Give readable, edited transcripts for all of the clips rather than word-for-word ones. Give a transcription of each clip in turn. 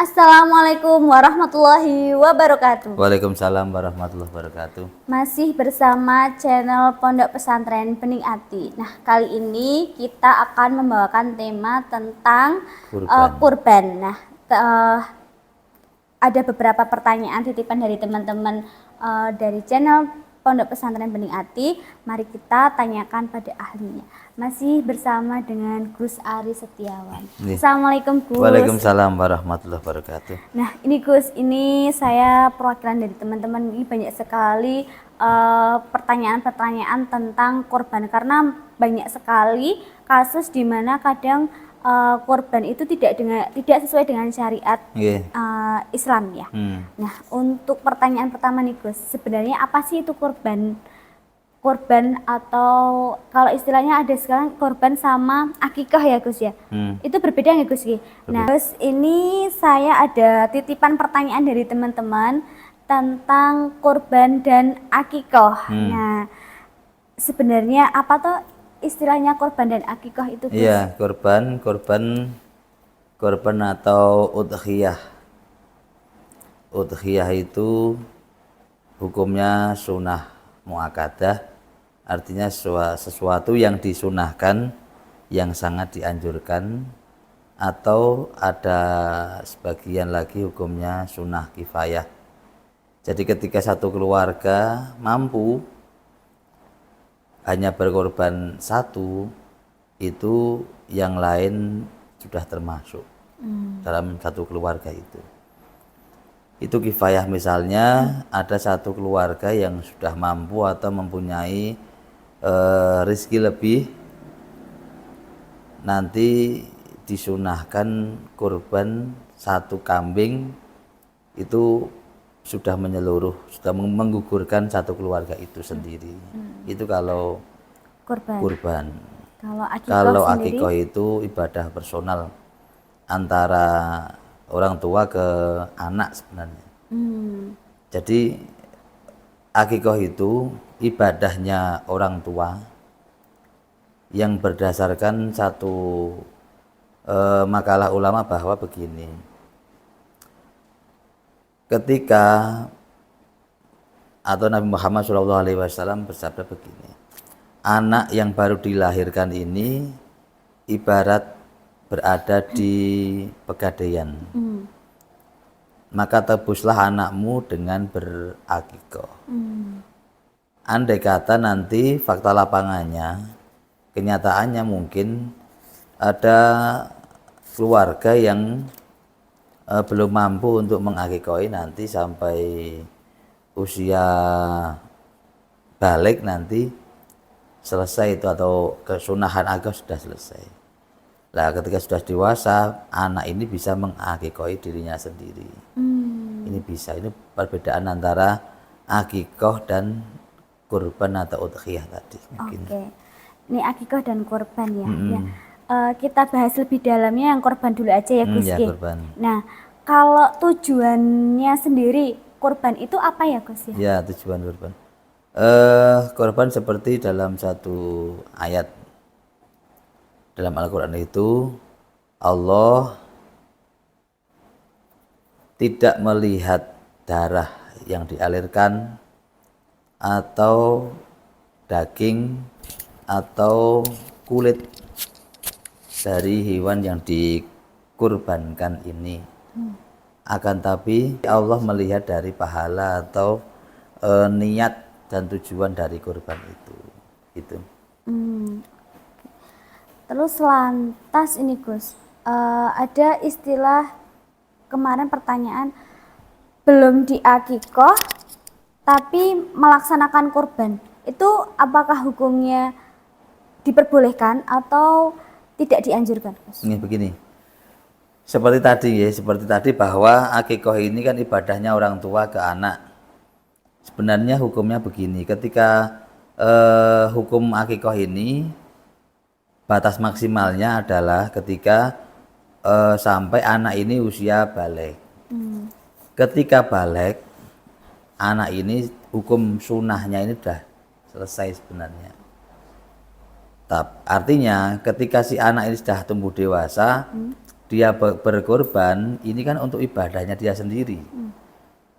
Assalamualaikum warahmatullahi wabarakatuh. Waalaikumsalam warahmatullahi wabarakatuh. Masih bersama channel Pondok Pesantren Bening Ati. Nah, kali ini kita akan membawakan tema tentang kurban. Nah, ada beberapa pertanyaan titipan dari teman-teman dari channel Pondok Pesantren Bening Ati. Mari kita tanyakan pada ahlinya. Masih bersama dengan Gus Ari Setiawan. Assalamualaikum Gus. Waalaikumsalam warahmatullahi wabarakatuh. Nah ini Gus, ini saya perwakilan dari teman-teman. Ini banyak sekali pertanyaan-pertanyaan tentang korban, karena banyak sekali kasus di mana kadang korban itu tidak sesuai dengan syariat Islam ya. Nah, untuk pertanyaan pertama nih Gus, sebenarnya apa sih itu korban? Korban, atau kalau istilahnya ada sekarang korban sama akikah ya Gus ya. Itu berbeda nggak Gus? Nah, Gus, ini saya ada titipan pertanyaan dari teman-teman tentang korban dan akikah. Nah, sebenarnya apa tuh istilahnya korban dan akikah itu Gus? Iya, korban atau udhiyah. Udhiyah itu hukumnya sunnah muakkadah. Artinya sesuatu yang disunahkan, yang sangat dianjurkan, atau ada sebagian lagi hukumnya sunnah kifayah. Jadi ketika satu keluarga mampu hanya berkorban satu, itu yang lain sudah termasuk dalam satu keluarga itu. Itu kifayah, misalnya ada satu keluarga yang sudah mampu atau mempunyai rezeki lebih, nanti disunahkan kurban satu kambing, itu sudah menyeluruh, sudah menggugurkan satu keluarga itu sendiri. Itu kalau kurban. Kalau akikah itu ibadah personal antara orang tua ke anak sebenarnya. Jadi akikah itu ibadahnya orang tua yang berdasarkan satu makalah ulama bahwa begini, ketika atau Nabi Muhammad SAW bersabda begini, anak yang baru dilahirkan ini ibarat berada di pegadaian, maka tebuslah anakmu dengan berakikah. Andai kata nanti fakta lapangannya, kenyataannya mungkin ada keluarga yang belum mampu untuk mengakikahi, nanti sampai usia balik nanti selesai itu, atau kesunahan akikah sudah selesai. Nah, ketika sudah dewasa, anak ini bisa mengakikahi dirinya sendiri. Ini bisa, ini perbedaan antara akikah dan kurban atau udhiyah tadi. Oke. Ini akikah dan kurban ya. Kita bahas lebih dalamnya yang korban dulu aja ya Gus. Kurban. Nah, kalau tujuannya sendiri kurban itu apa ya Gus ya? Ya, tujuan kurban. Kurban seperti dalam satu ayat dalam Al-Quran itu, Allah tidak melihat darah yang dialirkan, atau daging, atau kulit dari hewan yang dikurbankan ini. Akan tapi Allah melihat dari pahala atau niat dan tujuan dari kurban itu. Gitu. Terus lantas ini Gus, ada istilah kemarin pertanyaan, belum diakikah tapi melaksanakan kurban, itu apakah hukumnya diperbolehkan atau tidak dianjurkan Gus? Ini begini, seperti tadi bahwa akikah ini kan ibadahnya orang tua ke anak. Sebenarnya hukumnya begini, ketika hukum akikah ini batas maksimalnya adalah ketika sampai anak ini usia balik. Ketika balik, anak ini hukum sunnahnya ini sudah selesai sebenarnya. Artinya ketika si anak ini sudah tumbuh dewasa, dia berkorban ini kan untuk ibadahnya dia sendiri.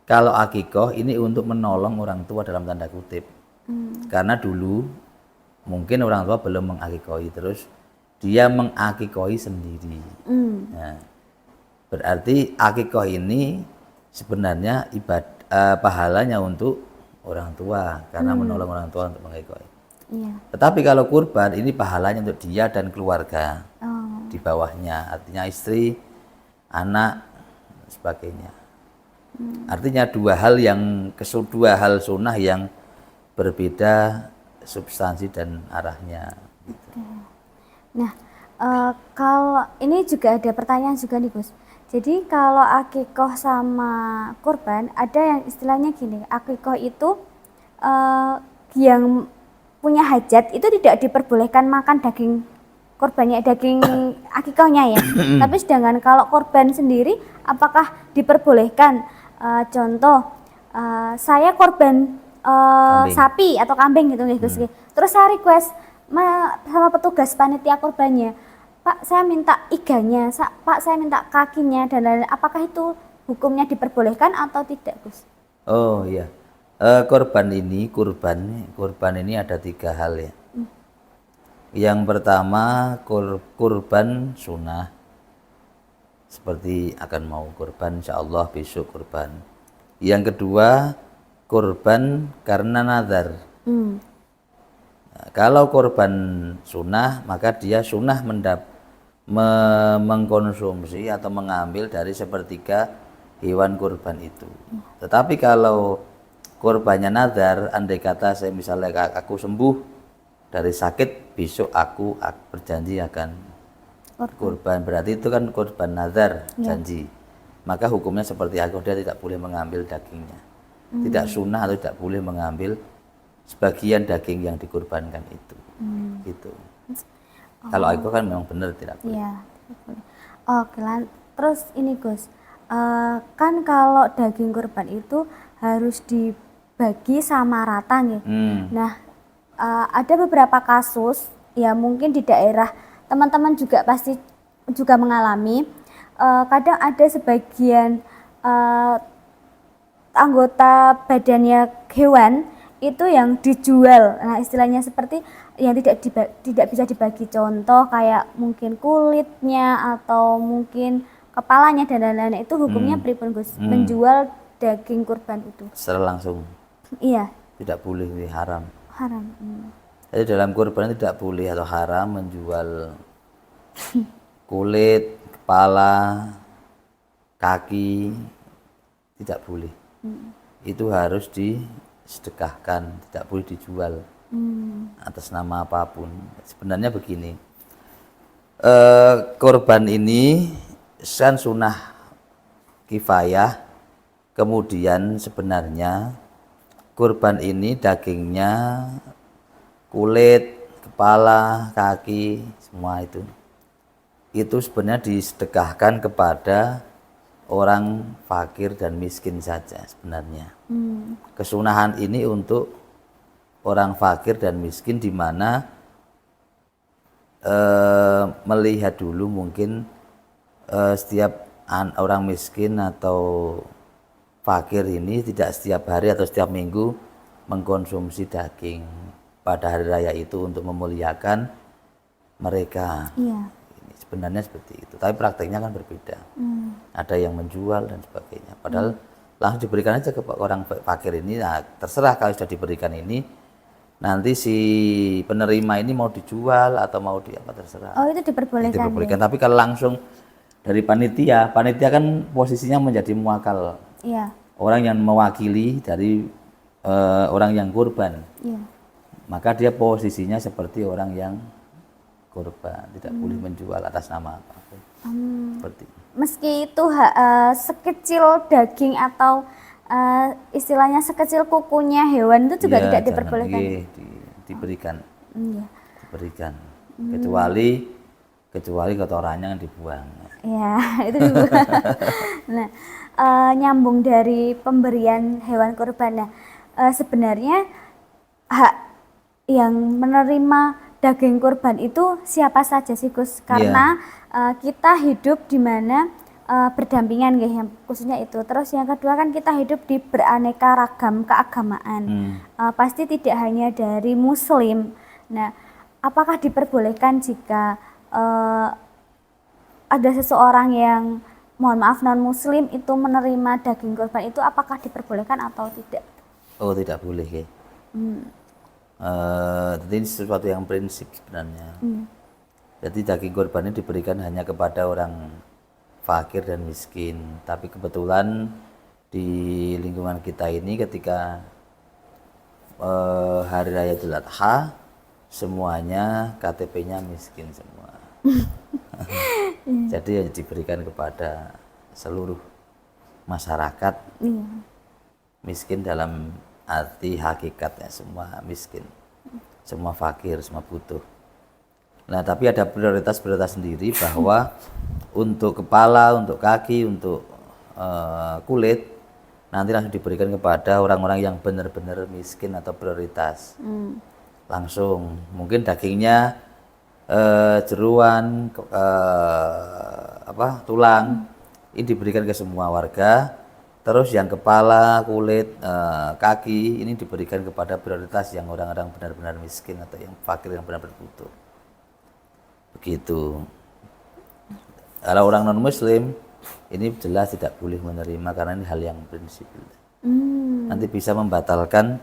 Kalau akikoh ini untuk menolong orang tua dalam tanda kutip. Karena dulu mungkin orang tua belum mengakikohi, terus dia mengakikohi sendiri. Nah, berarti akikoh ini sebenarnya pahalanya untuk orang tua karena menolong orang tua untuk mengakikohi. Iya. Tetapi kalau kurban ini pahalanya untuk dia dan keluarga Oh. di bawahnya, artinya istri, anak, sebagainya. Artinya dua hal sunnah yang berbeda substansi dan arahnya. Gitu. Nah, kalau ini juga ada pertanyaan juga nih Gus. Jadi kalau akikoh sama kurban ada yang istilahnya gini, akikoh itu yang punya hajat itu tidak diperbolehkan makan daging kurbannya, daging akikohnya ya. Tapi sedangkan kalau kurban sendiri apakah diperbolehkan? Contoh saya kurban sapi atau kambing gitu Gus. Terus saya request sama petugas panitia kurbannya, Pak saya minta iganya, Pak saya minta kakinya dan lain-lain. Apakah itu hukumnya diperbolehkan atau tidak Gus? Oh iya, kurban ini ada 3 hal ya. Yang pertama kurban sunnah, seperti akan mau kurban insyaallah besok kurban. Yang kedua kurban karena nazar. Nah, kalau kurban sunnah maka dia sunnah mengkonsumsi atau mengambil dari sepertiga hewan kurban itu. Tetapi kalau kurbannya nazar, andai kata saya misalnya aku sembuh dari sakit, besok aku berjanji akan kurban, berarti itu kan kurban nazar, janji. Maka hukumnya seperti aku, dia tidak boleh mengambil dagingnya. Tidak sunnah atau tidak boleh mengambil sebagian daging yang dikurbankan itu. Gitu. Kalau aku kan memang benar tidak boleh. Iya, tidak boleh. Oke, terus ini Gus, kan kalau daging kurban itu harus dibagi sama rata nih. Nah, ada beberapa kasus ya mungkin di daerah teman-teman juga pasti juga mengalami. Kadang ada sebagian anggota badannya hewan itu yang dijual. Nah, istilahnya seperti yang tidak bisa dibagi, contoh kayak mungkin kulitnya atau mungkin kepalanya dan lain-lain. Itu hukumnya pripun Gus? Menjual daging kurban itu secara langsung? Iya, Tidak boleh, haram. haram. Jadi dalam kurban tidak boleh atau haram menjual kulit, kepala, kaki, tidak boleh. Itu harus disedekahkan, tidak boleh dijual atas nama apapun. Sebenarnya begini, kurban ini kan sunnah kifayah. Kemudian sebenarnya kurban ini dagingnya, kulit, kepala, kaki, semua itu sebenarnya disedekahkan kepada orang fakir dan miskin saja sebenarnya. Kesunahan ini untuk orang fakir dan miskin, di mana melihat dulu mungkin setiap orang miskin atau fakir ini tidak setiap hari atau setiap minggu mengkonsumsi daging pada hari raya itu untuk memuliakan mereka. Iya. Sebenarnya seperti itu, tapi prakteknya kan berbeda. Ada yang menjual dan sebagainya, padahal langsung diberikan aja ke orang fakir ini. Nah, terserah kalau sudah diberikan ini, nanti si penerima ini mau dijual atau mau apa terserah. Oh, itu diperbolehkan. Diperbolehkan, tapi kalau langsung dari panitia kan posisinya menjadi muakal. Iya. Orang yang mewakili dari orang yang kurban. Iya. Maka dia posisinya seperti orang yang kurban, tidak boleh menjual atas nama apapun. Seperti Meski itu sekecil daging atau istilahnya sekecil kukunya hewan itu juga tidak diperbolehkan. Diberikan. Iya. Diberikan. Kecuali kotorannya yang dibuang. Iya, itu dibuang. Nah, nyambung dari pemberian hewan kurban. Nah, sebenarnya hak yang menerima daging kurban itu siapa saja sih Gus? Karena kita hidup di mana berdampingan ya, khususnya itu. Terus yang kedua kan kita hidup di beraneka ragam keagamaan. Pasti tidak hanya dari Muslim. Nah, apakah diperbolehkan jika ada seseorang yang mohon maaf non Muslim itu menerima daging kurban itu, apakah diperbolehkan atau tidak? Oh, tidak boleh ya. Ini sesuatu yang prinsip sebenarnya. Jadi daging kurban ini diberikan hanya kepada orang fakir dan miskin. Tapi kebetulan di lingkungan kita ini ketika hari raya Idul Adha semuanya KTP-nya miskin semua. Jadi diberikan kepada seluruh masyarakat. Miskin dalam arti hakikatnya semua miskin, semua fakir, semua butuh. Nah, tapi ada prioritas-prioritas sendiri bahwa untuk kepala, untuk kaki, untuk kulit nanti langsung diberikan kepada orang-orang yang benar-benar miskin atau prioritas. Langsung, mungkin dagingnya jeruan, tulang, ini diberikan ke semua warga. Terus yang kepala, kulit, kaki ini diberikan kepada prioritas yang orang-orang benar-benar miskin atau yang fakir yang benar-benar butuh. Begitu. Kalau orang non Muslim ini jelas tidak boleh menerima karena ini hal yang prinsip. Nanti bisa membatalkan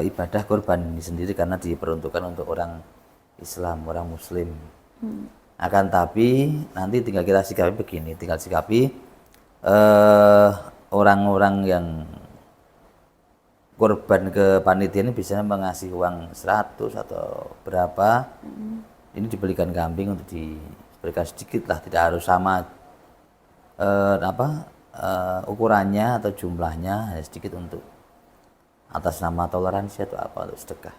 ibadah kurban ini sendiri karena diperuntukkan untuk orang Islam, orang Muslim. Akan tapi nanti tinggal kita sikapi begini, tinggal sikapi orang-orang yang kurban ke panitia ini bisa mengasih uang 100 atau berapa. Ini dibelikan kambing untuk diberikan sedikit lah, tidak harus sama ukurannya atau jumlahnya, hanya sedikit untuk atas nama toleransi atau apa, untuk sedekah.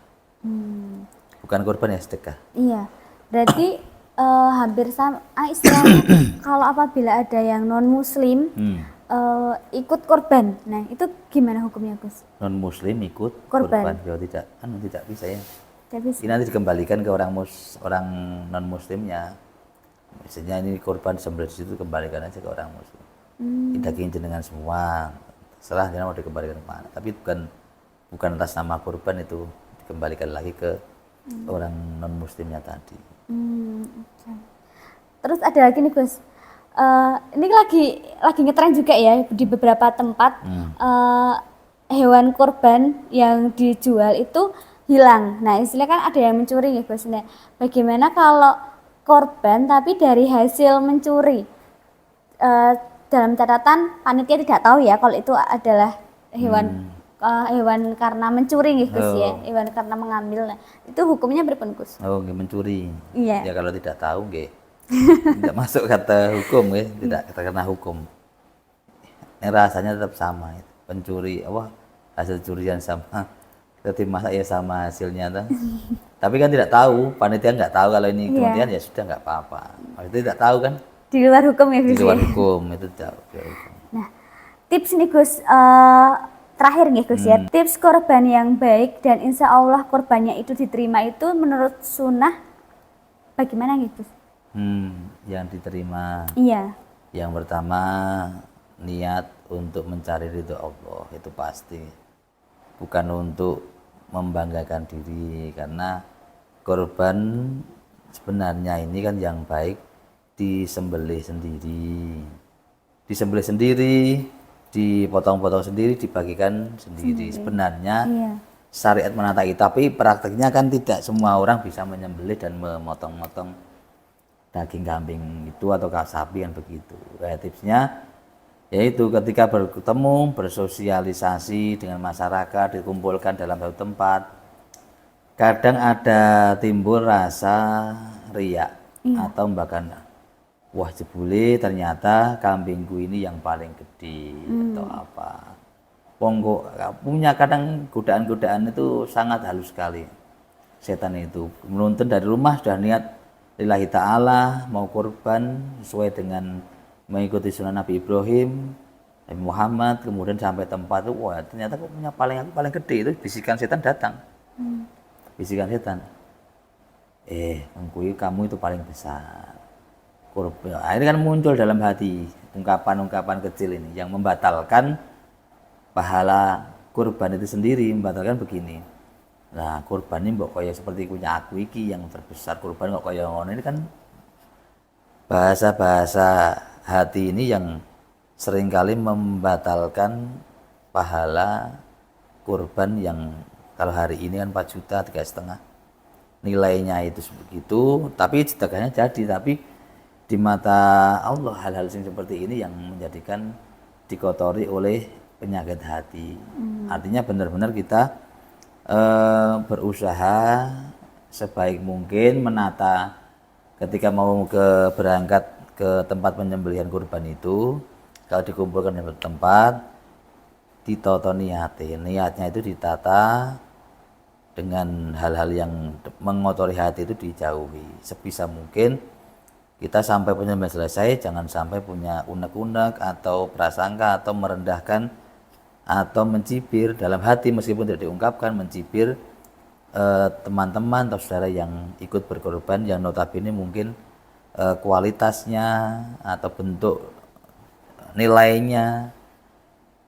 Bukan kurban ya, sedekah. Iya, berarti hampir sama istilahnya. Kalau apabila ada yang non Muslim ikut kurban, nah itu gimana hukumnya Gus? Non Muslim ikut kurban? Ya tidak bisa ya. Bisa. Ini nanti dikembalikan ke orang non Muslimnya. Misalnya ini kurban sembelih di situ, kembalikan aja ke orang Muslim. Ini daging jenengan semua, terserah dia mau dikembalikan kemana. Tapi bukan atas nama kurban, itu dikembalikan lagi ke orang non Muslimnya tadi. Okay. Terus ada lagi nih Gus, ini lagi ngetren juga ya di beberapa tempat, hewan kurban yang dijual itu hilang. Nah, istilahnya kan ada yang mencuri ya Gus. Nah, bagaimana kalau korban tapi dari hasil mencuri? Dalam catatan panitia tidak tahu ya kalau itu adalah hewan hewan karena mencuri ya Gus ya, hewan karena mengambil. Nah, itu hukumnya berapa Gus? Oh, mencuri. Iya. Ya kalau tidak tahu nggih. Tidak masuk kata hukum ya, tidak terkena hukum. Ini rasanya tetap sama, pencuri hasil curian sama. Jadi masa ya sama hasilnya tuh. Tapi kan tidak tahu, panitia nggak tahu kalau ini kemudian ya sudah nggak apa-apa. Maksudnya tidak tahu kan? Di luar hukum ya Gus. Di luar hukum itu jauh. Nah, tips nih Gus, terakhir nih Gus ya, tips korban yang baik dan insya Allah korbannya itu diterima itu menurut sunnah bagaimana nih Gus? Yang diterima. Iya. Yang pertama niat untuk mencari ridho Allah, itu pasti. Bukan untuk membanggakan diri, karena korban sebenarnya ini kan yang baik disembelih sendiri, dipotong-potong sendiri, dibagikan sendiri. Sebenarnya syariat menatakan, tapi prakteknya kan tidak semua orang bisa menyembelih dan memotong-motong daging kambing itu atau sapi yang begitu. Tipsnya yaitu ketika bertemu, bersosialisasi dengan masyarakat, dikumpulkan dalam satu tempat, kadang ada timbul rasa riak atau bahkan wah jebule ternyata kambingku ini yang paling gede atau apa. Ponggo punya kadang godaan-godaan itu sangat halus sekali. Setan itu menuntun dari rumah sudah niat lillahi ta'ala mau kurban sesuai dengan mengikuti sunnah Nabi Ibrahim, Nabi Muhammad, kemudian sampai tempat itu, wah ternyata kok punya paling gede, itu bisikan setan datang. Bisikan setan. kamu itu paling besar. Akhirnya kan muncul dalam hati ungkapan-ungkapan kecil ini yang membatalkan pahala kurban itu sendiri, membatalkan begini. Nah, kurban ini mbok kaya seperti punya aku iki yang terbesar, kurban kok kaya ngono, ini kan bahasa-bahasa hati ini yang seringkali membatalkan pahala kurban yang kalau hari ini kan 4 juta 3,5 nilainya itu begitu, tapi sedekahnya jadi, tapi di mata Allah hal-hal seperti ini yang menjadikan dikotori oleh penyakit hati. Artinya benar-benar kita berusaha sebaik mungkin menata ketika mau berangkat ke tempat penyembelihan kurban itu, kalau dikumpulkan di tempat ditoto niatnya itu ditata dengan hal-hal yang mengotori hati itu dijauhi sebisa mungkin. Kita sampai penyembelihan selesai jangan sampai punya unek-unek atau prasangka atau merendahkan atau mencibir dalam hati, meskipun tidak diungkapkan, mencibir teman-teman atau saudara yang ikut berkorban yang notabene mungkin kualitasnya atau bentuk nilainya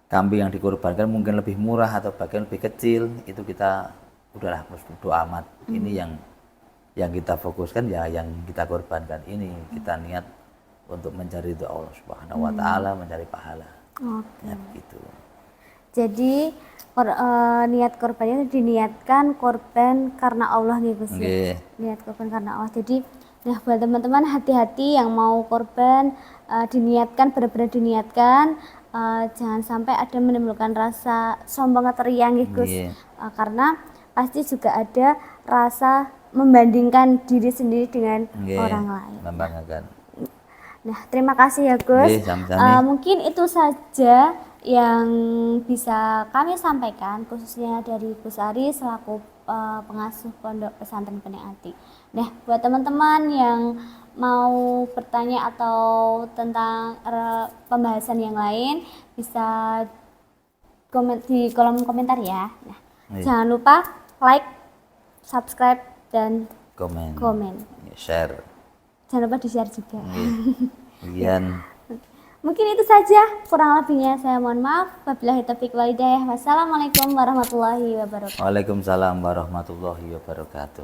kambing yang dikorbankan mungkin lebih murah atau bagian lebih kecil, itu kita udahlah bodo amat. Ini yang kita fokuskan ya yang kita korbankan ini, kita niat untuk mencari itu Allah Subhanahu wa taala, mencari pahala. Ya begitu. Jadi niat korbannya itu diniatkan korban karena Allah nih Gus. Niat korban karena Allah. Jadi nah buat teman-teman hati-hati yang mau korban, diniatkan, benar-benar diniatkan, jangan sampai ada menimbulkan rasa sombong atau riya nih Gus. Karena pasti juga ada rasa membandingkan diri sendiri dengan orang lain. Membanggakan. Nah, terima kasih ya Gus. Mungkin itu saja yang bisa kami sampaikan, khususnya dari Gus Ari selaku pengasuh Pondok Pesantren Bening Ati. Nah, buat teman-teman yang mau bertanya atau tentang pembahasan yang lain bisa komen di kolom komentar ya. Nah, jangan lupa like, subscribe dan komen. Share. Jangan lupa di-share juga. Mungkin itu saja, kurang lebihnya saya mohon maaf. Wabillahi taufiq wal hidayah. Wassalamualaikum warahmatullahi wabarakatuh. Waalaikumsalam warahmatullahi wabarakatuh.